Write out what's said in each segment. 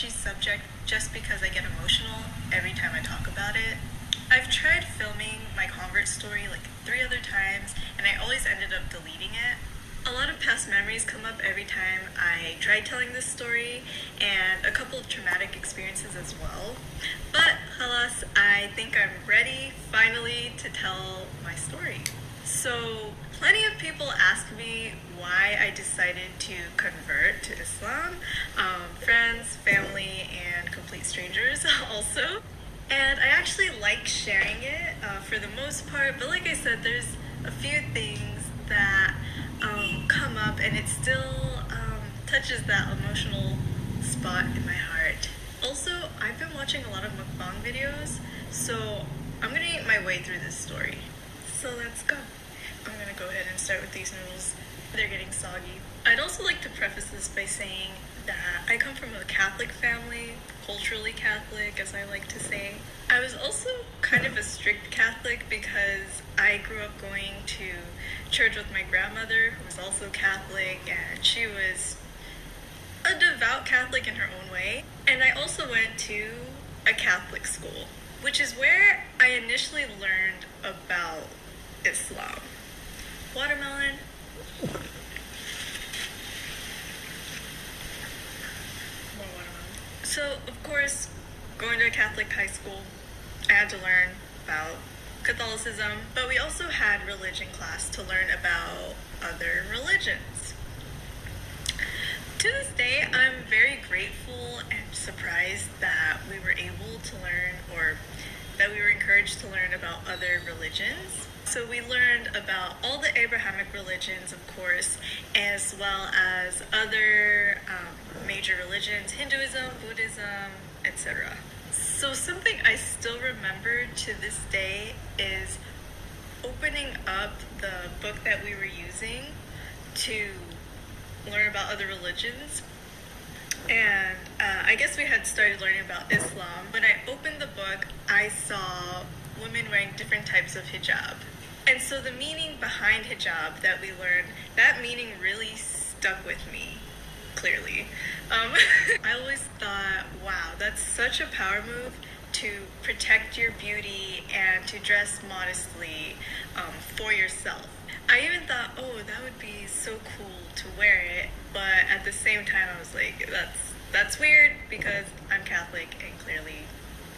touchy subject just because I get emotional every time I talk about it. I've tried filming my convert story like 3 other times, and I always ended up deleting it. A lot of past memories come up every time I try telling this story, and a couple of traumatic experiences as well. But, halas, I think I'm ready, finally, to tell my story. So, plenty of people ask me why I decided to convert to Islam. Friends, family, and complete strangers also. And I actually like sharing it for the most part, but like I said, there's a few things that come up, and it still touches that emotional spot in my heart. Also, I've been watching a lot of mukbang videos, so I'm gonna eat my way through this story. So let's go. I'm gonna go ahead and start with these noodles. They're getting soggy. I'd also like to preface this by saying that I come from a Catholic family, culturally Catholic, as I like to say. I was also kind of a strict Catholic because I grew up going to church with my grandmother, who was also Catholic, and she was a devout Catholic in her own way. And I also went to a Catholic school, which is where I initially learned about Islam. Watermelon. More watermelon. So, of course, going to a Catholic high school, I had to learn about Catholicism, but we also had religion class to learn about other religions. To this day, I'm very grateful and surprised that we were able to learn, or that we were encouraged to learn about other religions. So we learned about all the Abrahamic religions, of course, as well as other major religions, Hinduism, Buddhism, etc. So something I still remember to this day is opening up the book that we were using to learn about other religions. And I guess we had started learning about Islam. When I opened the book, I saw women wearing different types of hijab. And so the meaning behind hijab that we learned, that meaning really stuck with me, clearly. I always thought, wow, that's such a power move to protect your beauty and to dress modestly for yourself. I even thought, oh, that would be so cool to wear it, but at the same time I was like, that's weird because I'm Catholic and clearly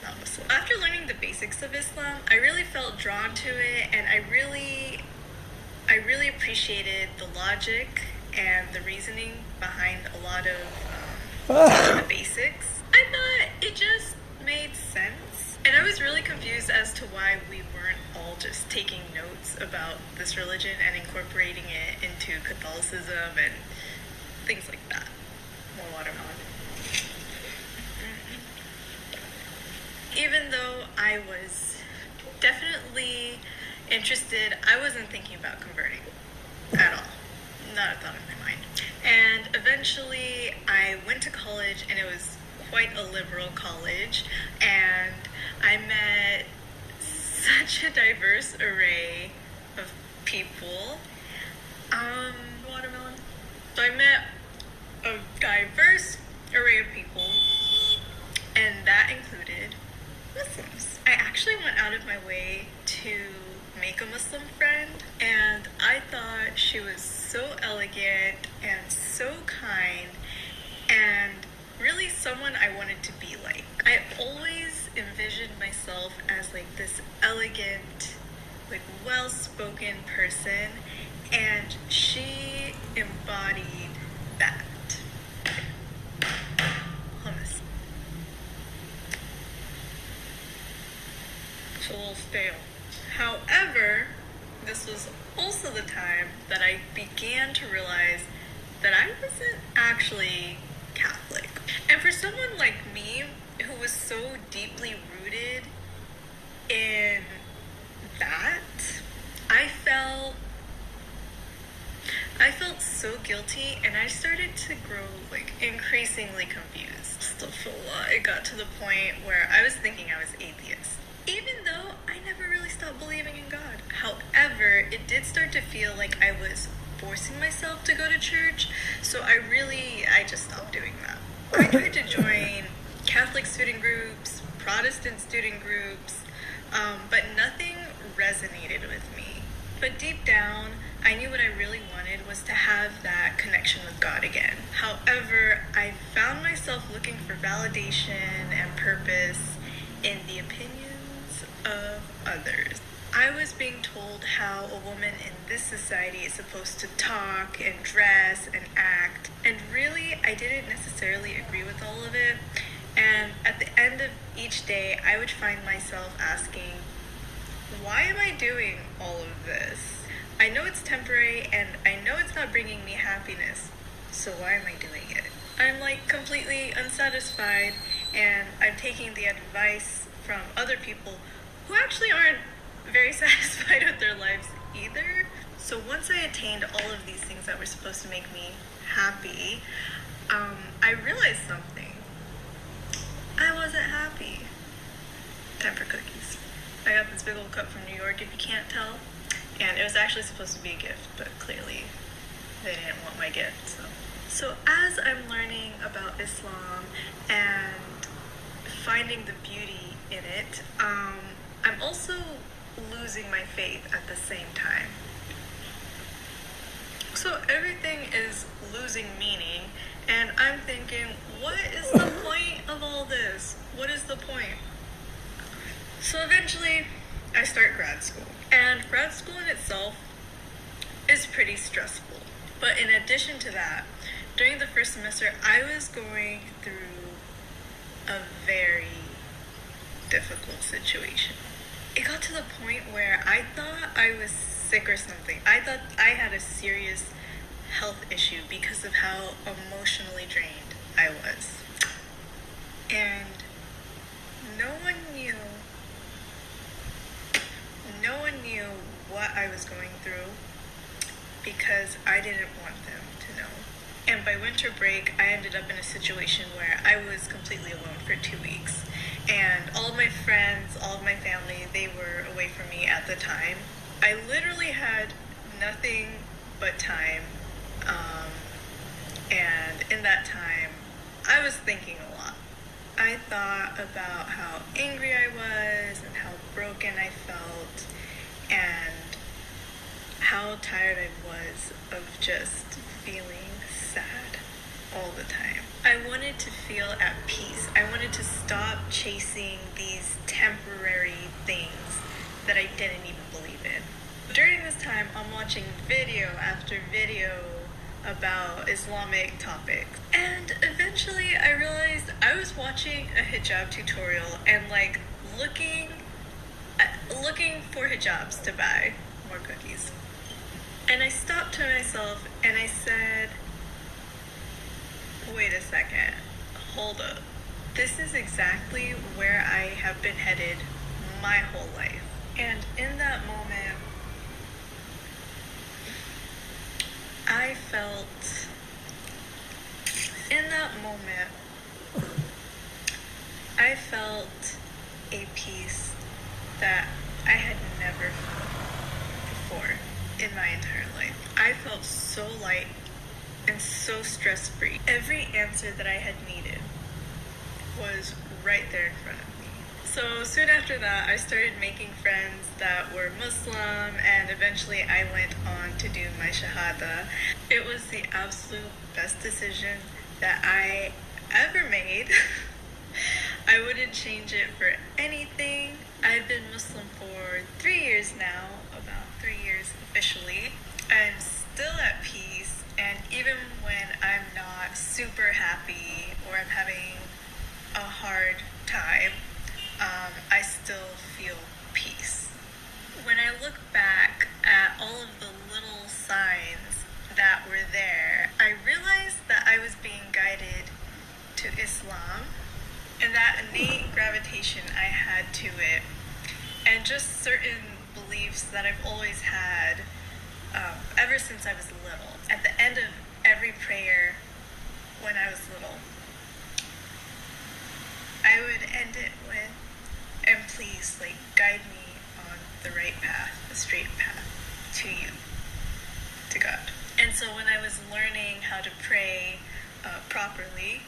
not Muslim. After learning the basics of Islam, I really felt drawn to it, and I really appreciated the logic and the reasoning behind a lot of the basics. I thought it just made sense. And I was really confused as to why we weren't all just taking notes about this religion and incorporating it into Catholicism and things like that. More watermelon. Even though I was definitely interested, I wasn't thinking about converting at all. Not a thought in my mind. And eventually I went to college, and it was quite a liberal college, and I met such a diverse array of people. Watermelon. So I met a diverse array of people, and that included Muslims. I actually went out of my way to make a Muslim friend, and I thought she was so elegant and so kind and really someone I wanted to be like. I always envisioned myself as like this elegant, like well-spoken person, and she embodied that. Hummus. It's a little stale. However, this was also the time that I began to realize that I wasn't actually Catholic. And for someone like me, who was so deeply rooted in that, I felt so guilty, and I started to grow like increasingly confused. Still feel a lot. It got to the point where I was thinking I was atheist, even though I never really stopped believing in God. However, it did start to feel like I was forcing myself to go to church, so I just stopped doing that. I tried to join Catholic student groups, Protestant student groups, but nothing resonated with me. But deep down, I knew what I really wanted was to have that connection with God again. However, I found myself looking for validation and purpose in the opinions of others. I was being told how a woman in this society is supposed to talk and dress and act, and really, I didn't necessarily agree with all of it. And at the end of each day, I would find myself asking, why am I doing all of this? I know it's temporary, and I know it's not bringing me happiness, so why am I doing it? I'm like completely unsatisfied, and I'm taking the advice from other people who actually aren't very satisfied with their lives either. So once I attained all of these things that were supposed to make me happy, I realized something. I wasn't happy. Time for cookies. I got this big old cup from New York, if you can't tell. And it was actually supposed to be a gift, but clearly they didn't want my gift. So as I'm learning about Islam and finding the beauty in it, I'm also losing my faith at the same time. So everything is losing meaning, and I'm thinking, what is the point of all this? What is the point? So eventually, I start grad school. And grad school in itself is pretty stressful. But in addition to that, during the first semester, I was going through a very difficult situation. It got to the point where I thought I was sick or something. I thought I had a serious health issue because of how emotionally drained I was. And no one knew what I was going through because I didn't want them to know. And by winter break, I ended up in a situation where I was completely alone for 2 weeks. And all of my friends, all of my family, they were away from me at the time. I literally had nothing but time. And in that time, I was thinking a lot. I thought about how angry I was and how broken I felt and how tired I was of just feeling sad all the time. I wanted to feel at peace. I wanted to stop chasing these temporary things that I didn't even believe in. During this time, I'm watching video after video about Islamic topics. And eventually I realized I was watching a hijab tutorial and like looking for hijabs to buy more cookies. And I stopped to myself and I said, wait a second, hold up. This is exactly where I have been headed my whole life. And in that moment, I felt a peace that I had never felt before in my entire life. I felt so light and so stress-free. Every answer that I had needed was right there in front of me. So soon after that, I started making friends that were Muslim, and eventually I went on to do my Shahada. It was the absolute best decision that I ever made. I wouldn't change it for anything. I've been Muslim for 3 years now, about 3 years officially. I'm still at peace, and even when I'm not super happy or I'm having a hard time, I still feel peace. When I look back at all of the little signs that were there, I realized that I was being guided to Islam, and that innate gravitation I had to it, and just certain beliefs that I've always had ever since I was little. At the end of every prayer when I was little, I would end it with, and please, guide me on the right path, the straight path to you, to God. And so when I was learning how to pray properly,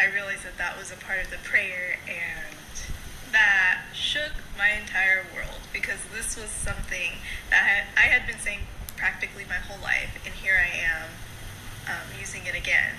I realized that that was a part of the prayer, and that shook my entire world, because this was something that I had been saying practically my whole life, and here I am using it again.